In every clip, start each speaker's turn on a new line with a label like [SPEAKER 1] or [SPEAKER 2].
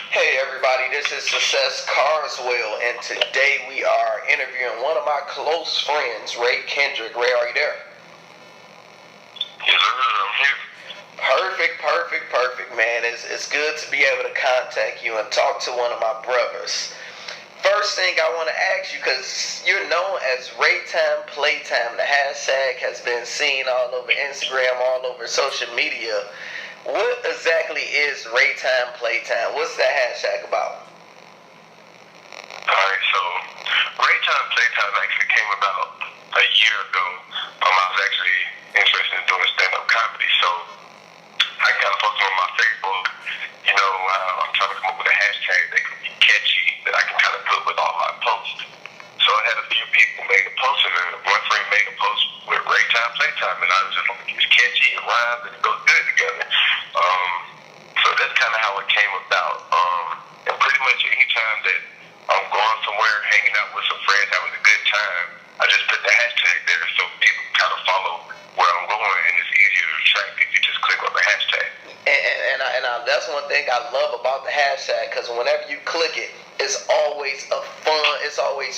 [SPEAKER 1] Hey everybody, this is Success Carswell, and today we are interviewing one of my close friends, Ray Kendrick. Ray, are you there?
[SPEAKER 2] Yes, sir. I'm here.
[SPEAKER 1] Perfect, man. It's good to be able to contact you and talk to one of my brothers. First thing I want to ask you, because you're known as Raytime Playtime, the hashtag has been seen all over Instagram, all over social media. What exactly is Raytime Playtime? What's that hashtag about?
[SPEAKER 2] Alright, so Raytime Playtime actually came about a year ago. I was actually interested in doing stand-up comedy, so I kind of posted on my Facebook, I'm trying to come up with a hashtag that can be catchy, that I can kind of put with all my posts. So I had a few people make a post, and one friend made a post with Raytime Playtime, and I was just like, it's catchy, it rhymes, and it goes good together. So that's kind of how it came about. And pretty much anytime that I'm going somewhere, hanging out with some friends, having a good time, I just put the hashtag there so people kind of follow where I'm going, and it's easier to track if you just click on the hashtag.
[SPEAKER 1] And that's one thing I love about the hashtag, because whenever you click it, it's always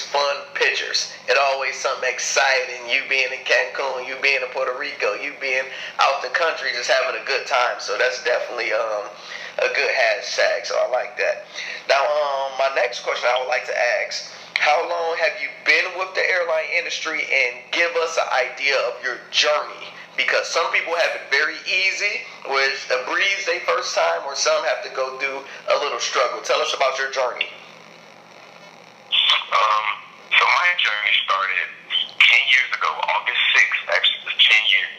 [SPEAKER 1] fun pictures. It always something exciting. You being in Cancun, you being in Puerto Rico, you being out the country, just having a good time. So that's definitely a good hashtag. So I like that. Now, my next question I would like to ask: how long have you been with the airline industry, and give us an idea of your journey? Because some people have it very easy, where it's a breeze their first time, or some have to go through a little struggle. Tell us about your journey.
[SPEAKER 2] So my journey started 10 years ago. August 6th actually was 10 years.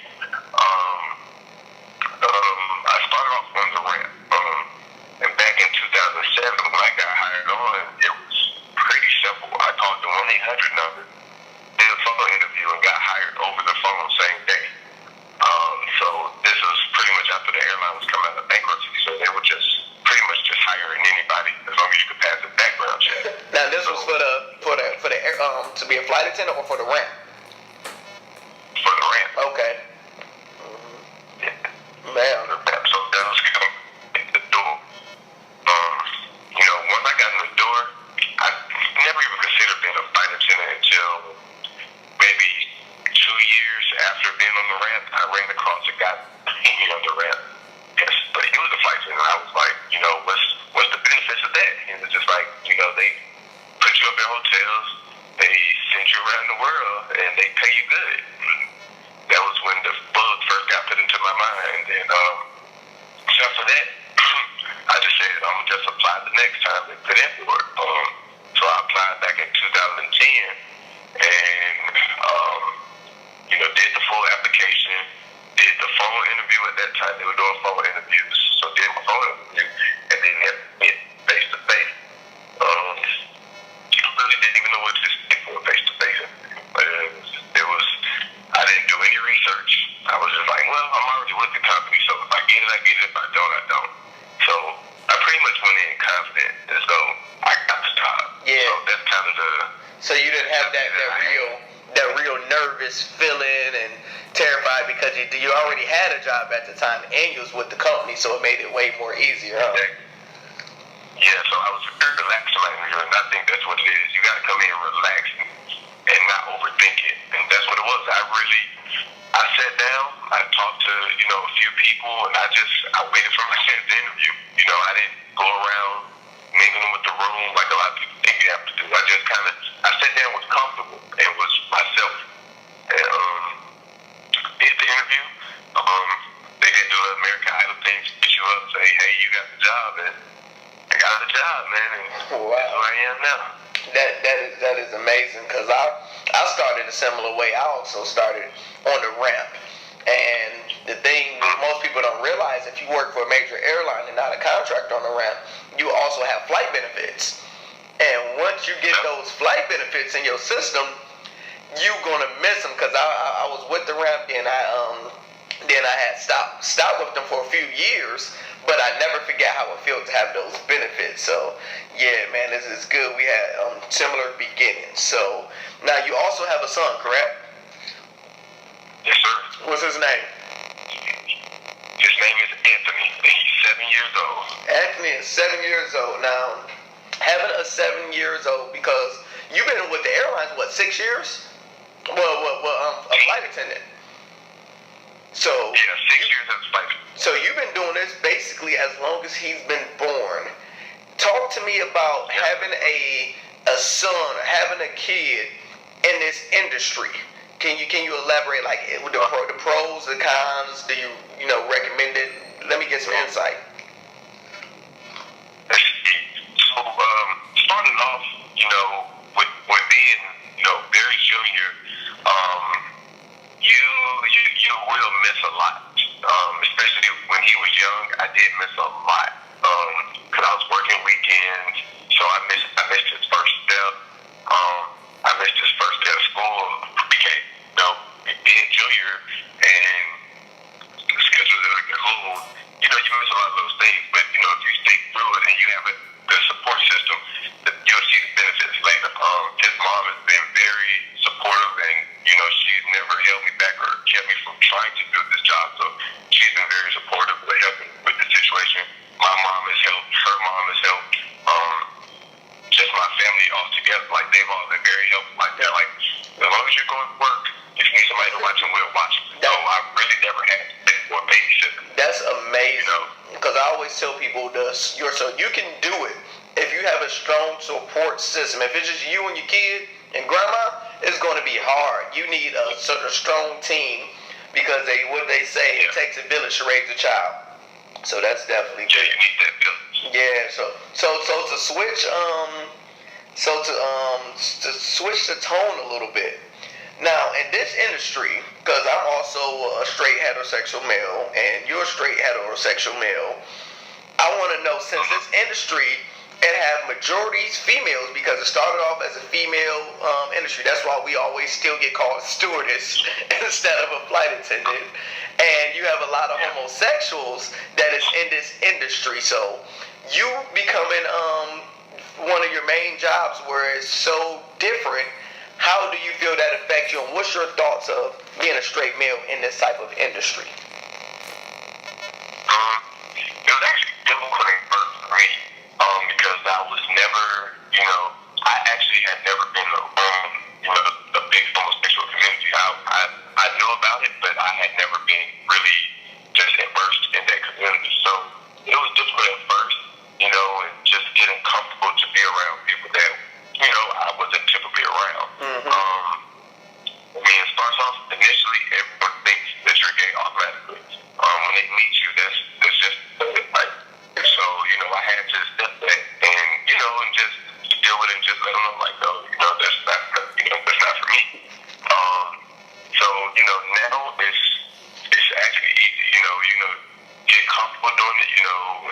[SPEAKER 2] I started off on the ramp. And back in 2007, when I got hired on, it was pretty simple. I called the 1-800 number, did a phone interview, and got hired over the phone same day. So this was pretty much after the airline was coming out of bankruptcy, so they were just pretty much just hiring anybody as long as you could pass the background check.
[SPEAKER 1] Now this was for the to be a flight attendant, or for the ramp?
[SPEAKER 2] For the ramp.
[SPEAKER 1] Okay.
[SPEAKER 2] Yeah.
[SPEAKER 1] Man.
[SPEAKER 2] So that was kind of the door. Once I got in the door, I never even considered being a flight attendant until maybe 2 years after being on the ramp. I ran across a guy on the ramp. Yes, but he was a flight attendant. I was like, what's the benefits of that? He was just like, they put you up in hotels, they send you around the world, and they pay you good. That was when the bug first got put into my mind, and so after that, I just said, I'm gonna just apply the next time and put in for it. So I applied back in 2010, and did the full application, did the phone interview at that time. They were doing phone interviews, so did my phone interview, and then it face to face. Really didn't even know what to say for a face to face interview, but I didn't do any research. I was just like, well, I'm already with the company, so if I get it, I get it. If I don't, I don't. So I pretty much went in confident as though I got the job.
[SPEAKER 1] Yeah.
[SPEAKER 2] So that's kind of the.
[SPEAKER 1] So you didn't have that real nervous feeling and terrified, because you already had a job at the time and you was with the company, so it made it way more easier, huh?
[SPEAKER 2] Yeah, so I was very relaxed about it, and I think that's what it is. You got to come in relax and not overthink it, and that's what it was. I sat down, I talked to a few people, and I waited for my chance to interview. I didn't go around mingling with the room like a lot of people think you have to do. I sat down, was comfortable, and was myself, and did the interview. They did do an American Idol thing, get you up, say, hey, you got the job, and I got the job, man, and
[SPEAKER 1] wow.
[SPEAKER 2] That's who I am now.
[SPEAKER 1] That is amazing, because I started a similar way. I also started on the ramp, and the thing most people don't realize, if you work for a major airline and not a contractor on the ramp, you also have flight benefits. And once you get those flight benefits in your system, you're gonna miss them. Because I was with the ramp, and I had stopped with them for a few years, but I never forget how it felt to have those benefits. So yeah, man, this is good. We had similar beginnings. So now you also have a son, correct?
[SPEAKER 2] Yes, sir.
[SPEAKER 1] What's his name?
[SPEAKER 2] His name is Anthony. He's 7 years old.
[SPEAKER 1] Anthony is 7 years old. Now, having a 7 years old, because you've been with the airlines, what, 6 years? Well, a flight attendant. So
[SPEAKER 2] Yeah, 6 years as a flight attendant.
[SPEAKER 1] So you've been doing this basically as long as he's been born. Talk to me about having a son, having a kid in this industry. Can you elaborate, like, with the pros, the cons? Do you recommend it? Let me get some insight.
[SPEAKER 2] So starting off, with being very junior, you will miss a lot. Especially when he was young, I did miss a lot. Because I was working weekends, so I missed his first step. I missed his first day of school. Became, being junior and the schedule that I get old, you miss a lot of those things. But if you stick through it and you have a good support system, you'll see the benefits later. His mom has been very supportive, and she's never held me back or kept me from trying to do this job. So she's been very supportive with helping with the situation. My mom has helped. Her mom has helped. Just my family all together, like they've all been very helpful like that. Like, as long as you're going to work, if you need somebody to watch, we'll watch. So I really never had to pay for a babysitter.
[SPEAKER 1] That's amazing. Because I always tell people so you can do it if you have a strong support system. If it's just you and your kid and grandma, it's going to be hard. You need a strong team, because what they say, it takes a village to raise a child. So that's definitely good.
[SPEAKER 2] Yeah, you need that village.
[SPEAKER 1] Yeah. So to switch to switch the tone a little bit. Now, in this industry, because I'm also a straight heterosexual male, and you're a straight heterosexual male, I want to know, since this industry, it have majorities females, because it started off as a female industry. That's why we always still get called stewardess instead of a flight attendant. And you have a lot of homosexuals that is in this industry. So you becoming one of your main jobs where it's so different, how do you feel that affects you, and what's your thoughts of being a straight male in this type of industry?
[SPEAKER 2] It was actually difficult at first for me, because I was never, I actually had never been around, a big homosexual community. I knew about it, but I had never been really just immersed in that community. So it was difficult at first, and just getting comfortable to be around people that, I wasn't typically around. It starts off initially, everyone thinks that you're gay automatically. When they meet you, that's just like. So, I had to step back and, and just deal with it and just let them know, like, no, that's not for me. So, now it's actually easy, get comfortable doing it,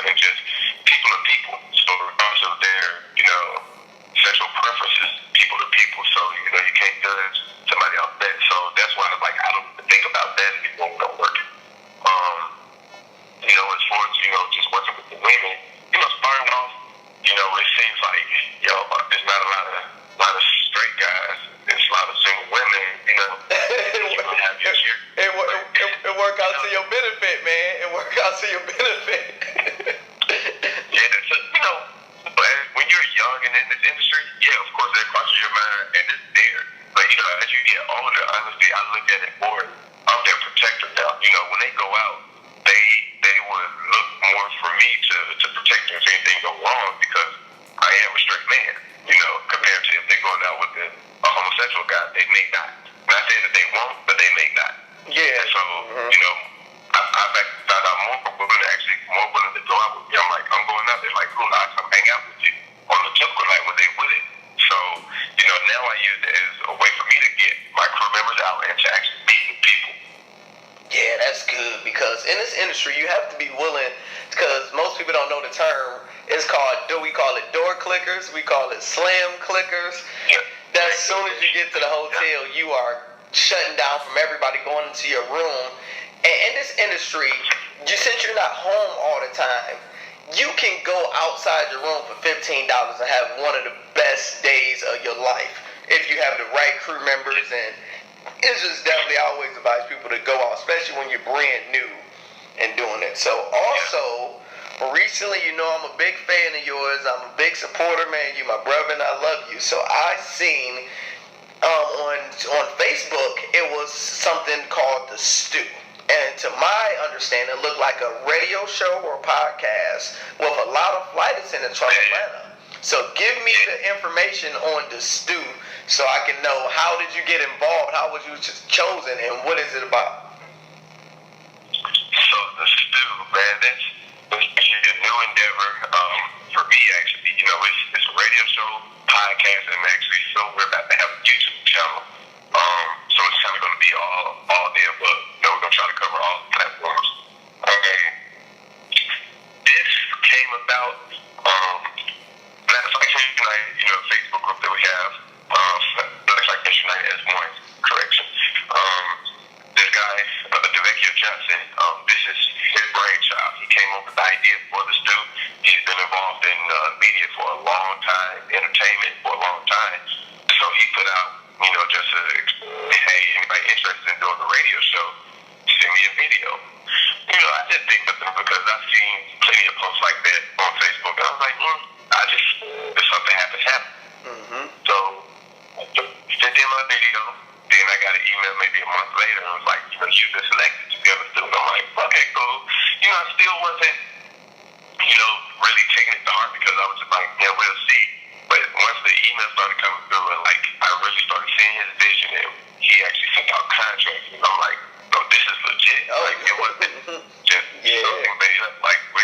[SPEAKER 2] and just people are people. So regardless of their, sexual preferences, people are people. So, you can't judge somebody else that. So that's why I don't think about that anymore when I'm working. As far as, just working with the women, starting off, it seems like, there's not a lot of straight guys. There's a lot of single women, have your share.
[SPEAKER 1] It work out to your benefit, man. It work out to your benefit.
[SPEAKER 2] Yeah, so, when you're young and in this industry, of course that crosses your mind, and it's there. But, as you get older, honestly, I look at it more of their protector now. When they go out, they would look more for me to protect them if anything go wrong, because I am a straight man, compared to if they're going out with a homosexual guy. They may not. Not saying that they won't, but they may not.
[SPEAKER 1] Yeah.
[SPEAKER 2] So, I've found out more women actually more willing to go out with me. I'm like, I'm going out there, like, cool, I'll come hang out with you on the typical night when they with it. So, now I use it as a way for me to get my crew members out and to actually meet new people.
[SPEAKER 1] Yeah, that's good, because in this industry you have to be willing, because most people don't know the term. It's we call it door clickers, we call it slam clickers.
[SPEAKER 2] Yeah.
[SPEAKER 1] That as soon as you get to the hotel, you are shutting down from everybody going into your room. And in this industry, since you're not home all the time, you can go outside your room for $15 and have one of the best days of your life if you have the right crew members. And it's just definitely, I always advise people to go out, especially when you're brand new and doing it. So also, recently, you know, I'm a big fan of yours. I'm a big supporter, man. You my brother, and I love you. So I seen on Facebook, it was something called The Stew. And to my understanding, it looked like a radio show or podcast with a lot of flight attendants from Atlanta. So give me the information on The Stew so I can know, how did you get involved? How was you chosen? And what is it about?
[SPEAKER 2] So The Stew, man, that's actually a new endeavor for me, actually. You know, it's a radio show, podcast, and actually, so we're about to have a YouTube channel. So it's kind of going to be all the above. You know, we're going to try to cover all the platforms. This came about, Black Citation Night, you know, Facebook group that we have. Black Citation Night as one, correction. This guy, Devecchio Johnson, this is his brainchild. He came up with the idea for The Stew. He's been involved in media for a long time, entertainment for a long time. So he put out, you know, just hey, anybody interested in doing a radio show, send me a video. You know, I didn't think nothing because I've seen plenty of posts like that on Facebook. And I was like, if something happens, happens. Mm-hmm. So I sent in my video. Then I got an email maybe a month later, and it was like, you know, you've been selected to be able to do it. I'm like, okay, cool. You know, I still wasn't, you know, really taking it to heart because I was just like, yeah, we'll see. But once the email started coming through, and like I really started seeing his vision, and he actually sent out contracts, and I'm like, no, this is legit. Like it wasn't just something made up. Like we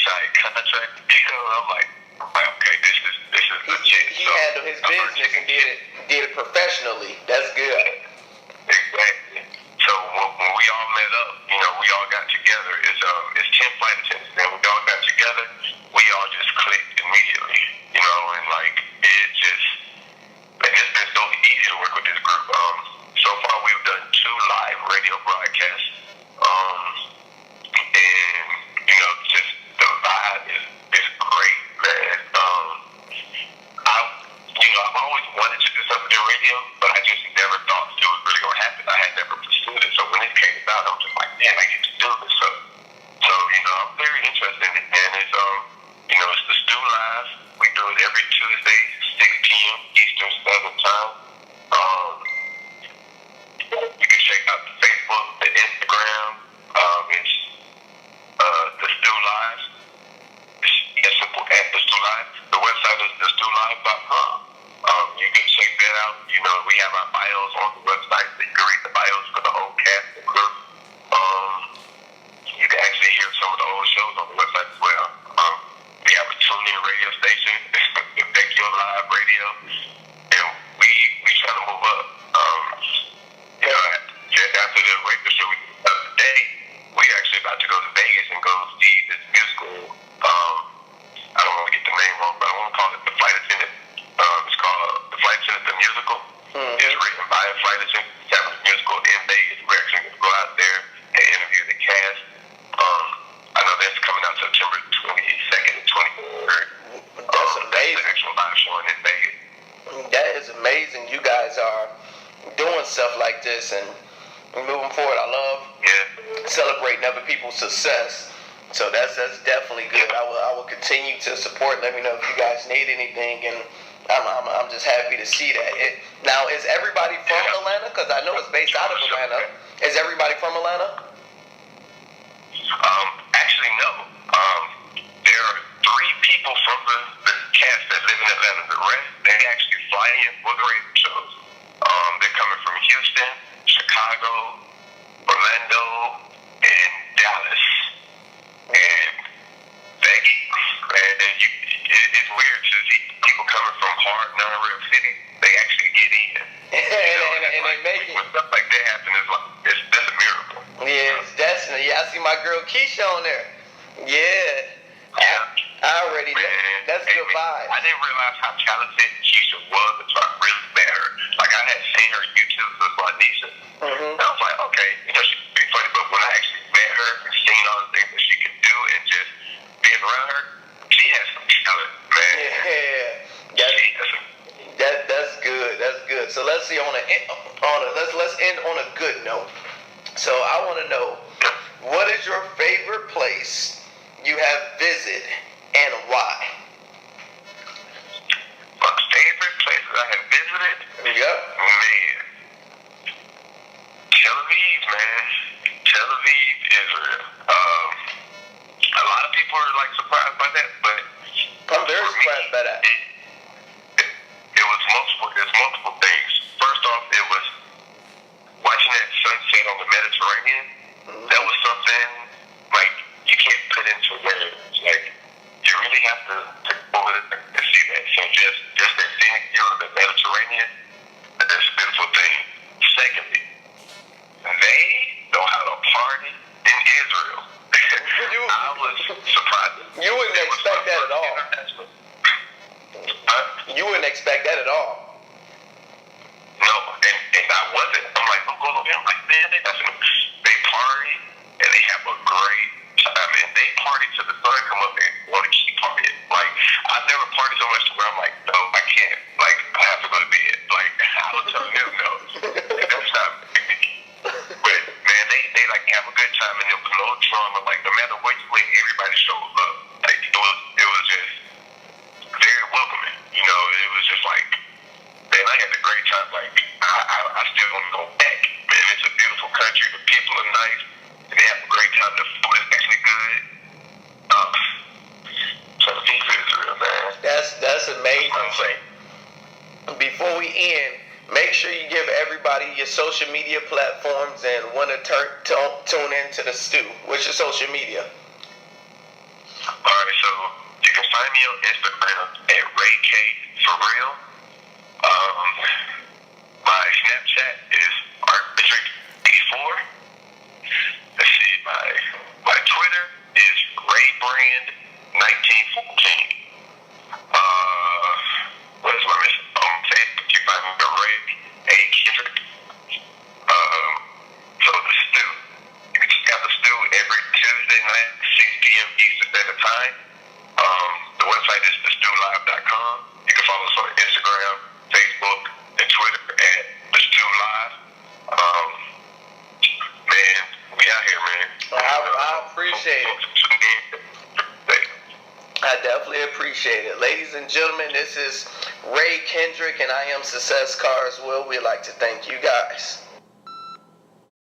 [SPEAKER 2] signed contract. You know, I'm like, okay, this is legit.
[SPEAKER 1] He handled his business and did it professionally. That's good.
[SPEAKER 2] Exactly. So when we all met up, you know, we all got together. It's 10 flight attendants, and we all got together. We all just clicked immediately, you know, and like it's been so easy to work with this group. So far we've done 2 live radio broadcasts, and you know, just the vibe is great, man. I've always wanted to do something in radio, but I just never thought it was really gonna happen. I had never pursued it, so when it came about, I was just like, man, I get to do this. So you know, I'm very interested in it, and it's you know, it's The Stew Live. We do it every Tuesday, 6 p.m. Eastern Standard Time. You can check out the Facebook, the Instagram. It's The Stew Live. It's as simple as The Stew Live. The website is thestewlive.com. You can check that out. You know, we have our bios on the website, so you can read the bios for the whole cast and crew. You can actually hear some of the old shows on the website as well. We have a TuneIn radio station, Vecchio Live Radio, and we try to move up. You know, just after the radio show we did today, we actually about to go to Vegas and go see this musical. I don't want to get the name wrong, but I want to call it The Flight Attendant. It's called The Flight Attendant, the musical. Mm-hmm. It's written by a flight attendant. It's having a musical in Vegas. We're actually going to go out there and interview the cast. I know that's coming out September 22nd and 23rd.
[SPEAKER 1] That's amazing.
[SPEAKER 2] That's the actual live showing in Vegas.
[SPEAKER 1] That is amazing. You guys are doing stuff like this and moving forward. I love celebrating other people's success. So that's definitely good. I will continue to support. Let me know if you guys need anything, and I'm just happy to see that. Now, is everybody from Atlanta? Because I know it's based out of Atlanta. Is everybody from Atlanta?
[SPEAKER 2] Actually, no. There are 3 people from the cast that live in Atlanta. The rest, they actually fly in for the radio shows. They're coming from Houston, Chicago, Orlando, and Dallas. And it's weird to see people coming from hard non-real cities. They actually get in.
[SPEAKER 1] And they make it.
[SPEAKER 2] When stuff like that happens, that's a miracle.
[SPEAKER 1] Yeah, it's definitely. Yeah, I see my girl Keisha on there. Yeah. I already know. That's good vibe.
[SPEAKER 2] I didn't realize how talented Keisha was until I really met her. Like, I had seen her YouTube with my niece. Mm-hmm. And I was like, okay, you know, she's pretty funny. But when I actually met her and seen all the things that she could do and just being around her, she has some talent, man.
[SPEAKER 1] Yeah. That's good. That's good. So let's see let's end on a good note. So I want to know, what is your favorite place you have visited and why?
[SPEAKER 2] My favorite places I have visited?
[SPEAKER 1] Yep.
[SPEAKER 2] Man. Tel Aviv, man. Tel Aviv, Israel. A lot of people are like surprised by that, but
[SPEAKER 1] I'm very surprised by that.
[SPEAKER 2] It was multiple things. First off, it was watching that sunset on the Mediterranean. Mm-hmm. That was something like you can't put into words. Like you really have to go over it and see that. So just that scenic view of the Mediterranean, that's a beautiful thing. Secondly, they know how to party in Israel. I was surprised.
[SPEAKER 1] You wouldn't expect that at all. You wouldn't expect that at all.
[SPEAKER 2] No, and I wasn't. I'm like, I'm going over there. I'm like, man, they party and they have a great time. And they party till the sun come up and want to keep partying. Like, I've never partied so much to where I'm like, no, I can't. Like, I have to go to bed. Like, I was telling them no. That's not me. But man, they like have a good time and there was no drama. Like, no matter where you went, everybody showed up. Like, it was just very welcoming. You know, it was just like, man, I had a great time. Like, I still want to go back. Man, it's a beautiful country. The people are nice. And they have a great time. The food is actually good. So the people is real, man.
[SPEAKER 1] That's amazing. Before we end, make sure you give everybody your social media platforms and when to tune into the stew. What's your social media?
[SPEAKER 2] Alright, so you can find me on Instagram at RayK4Real. My Snapchat is ArtKendrick84. Let's see, my Twitter is RayBrand1914. What is my mission? Facebook, you find me at Ray A. Kendrick. So the stew. You can check out the stew every Tuesday night, 6 p.m. Eastern Standard Time. The website is thestewlive.com. You can follow us on Instagram, Facebook, and Twitter at The Stew Live. Man, we out here, man.
[SPEAKER 1] I appreciate it. I definitely appreciate it. Ladies and gentlemen, this is Ray Kendrick, and I am Success Carswell. We'd like to thank you guys.